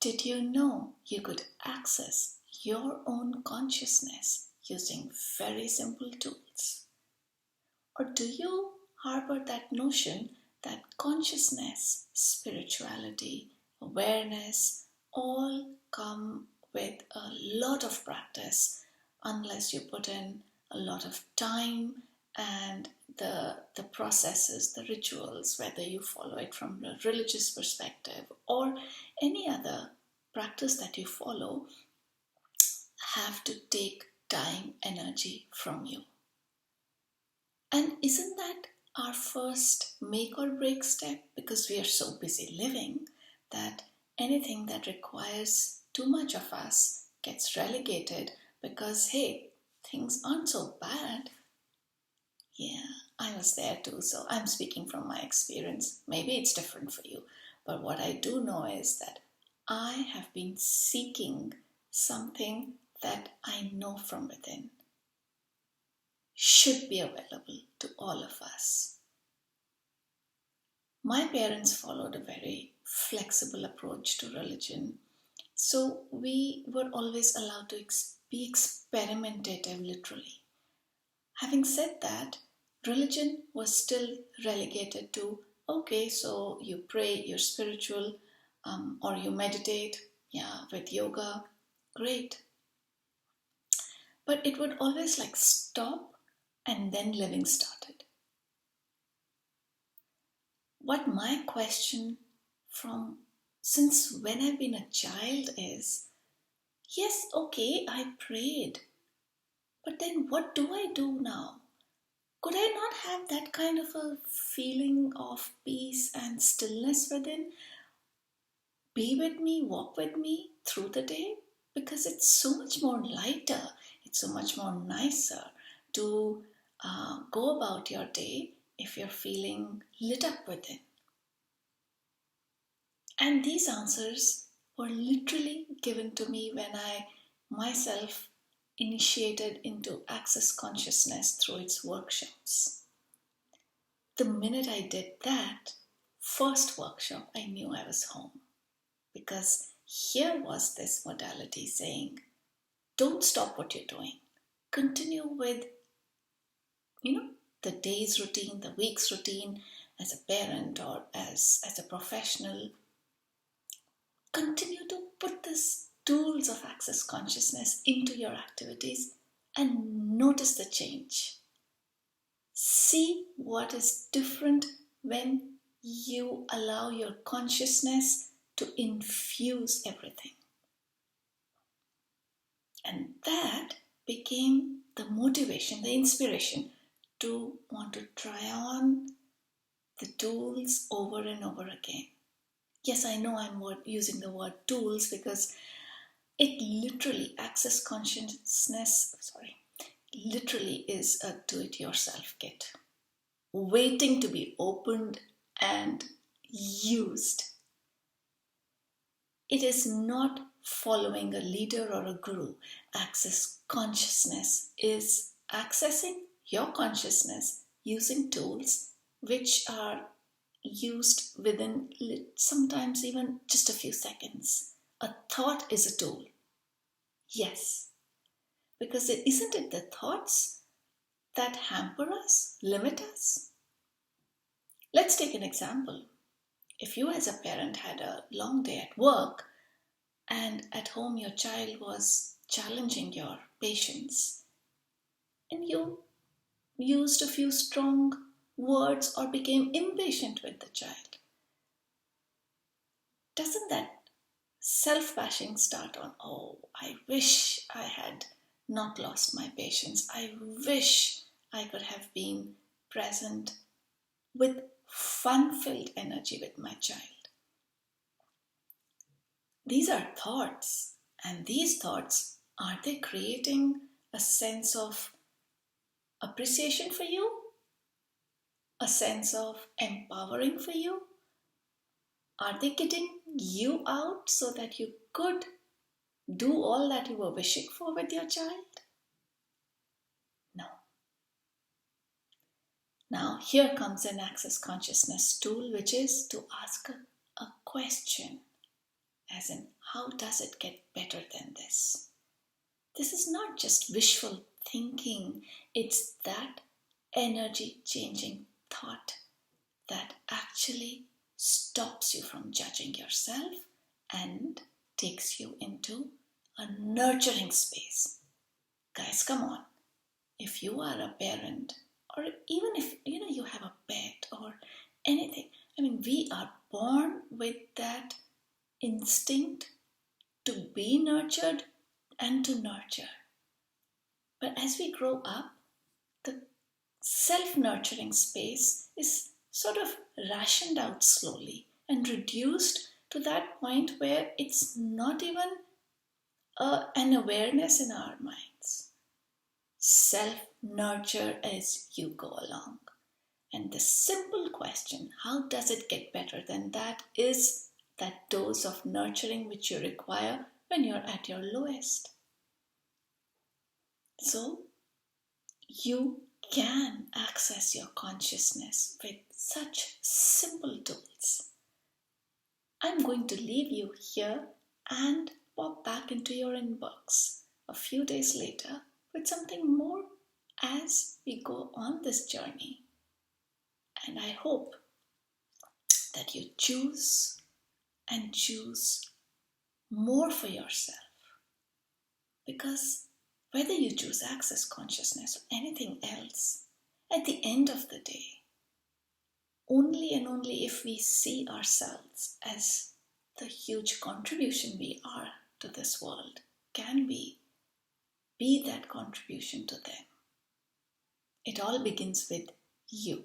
Did you know you could access your own consciousness using very simple tools? Or do you harbor that notion that consciousness, spirituality, awareness all come with a lot of practice unless you put in a lot of time and the processes, the rituals, whether you follow it from a religious perspective or any other practice that you follow, have to take time, energy from you. And isn't that our first make or break step? Because we are so busy living that anything that requires too much of us gets relegated because, hey, things aren't so bad. Yeah, I was there too, so I'm speaking from my experience. Maybe it's different for you, but what I do know is that I have been seeking something that I know from within should be available to all of us. My parents followed a very flexible approach to religion, so we were always allowed to be experimentative, literally. Having said that, religion was still relegated to okay, so you pray, you're spiritual, or you meditate, yeah, with yoga, great. But it would always like stop and then living started. What my question from since when I've been a child is yes, okay, I prayed, but then what do I do now? Could I not have that kind of a feeling of peace and stillness within? Be with me, walk with me through the day? Because it's so much more lighter, it's so much more nicer to go about your day if you're feeling lit up within. And these answers were literally given to me when I myself initiated into Access Consciousness through its workshops. The minute I did that first workshop, I knew I was home. Because here was this modality saying, don't stop what you're doing. Continue with, the day's routine, the week's routine as a parent or as a professional. Continue to put these tools of access consciousness into your activities and notice the change. See what is different when you allow your consciousness to infuse everything. And that became the motivation, the inspiration to want to try on the tools over and over again. Yes, I know I'm using the word tools because it literally, access consciousness, literally is a do-it-yourself kit, waiting to be opened and used. It is not following a leader or a guru. Access consciousness is accessing your consciousness using tools which are used within sometimes even just a few seconds. A thought is a tool. Yes, because isn't it the thoughts that hamper us, limit us? Let's take an example. If you as a parent had a long day at work and at home your child was challenging your patience and you used a few strong words or became impatient with the child, doesn't that self-bashing start on, oh, I wish I had not lost my patience. I wish I could have been present with fun-filled energy with my child. These are thoughts, and these thoughts, are they creating a sense of appreciation for you? A sense of empowering for you? Are they getting you out so that you could do all that you were wishing for with your child? No. Now, here comes an access consciousness tool, which is to ask a question, as in, how does it get better than this? This is not just wishful thinking, it's that energy changing thought that actually stops you from judging yourself and takes you into a nurturing space. Guys, come on. If you are a parent, or even if you have a pet or anything, we are born with that instinct to be nurtured and to nurture. But as we grow up, the self-nurturing space is sort of rationed out slowly and reduced to that point where it's not even an awareness in our minds. Self-nurture as you go along. And the simple question, how does it get better than that, is that dose of nurturing which you require when you're at your lowest. So, you can access your consciousness with such simple tools. I'm going to leave you here and pop back into your inbox a few days later with something more as we go on this journey. And I hope that you choose and choose more for yourself. Because whether you choose access consciousness or anything else, at the end of the day, only and only if we see ourselves as the huge contribution we are to this world, can we be that contribution to them. It all begins with you.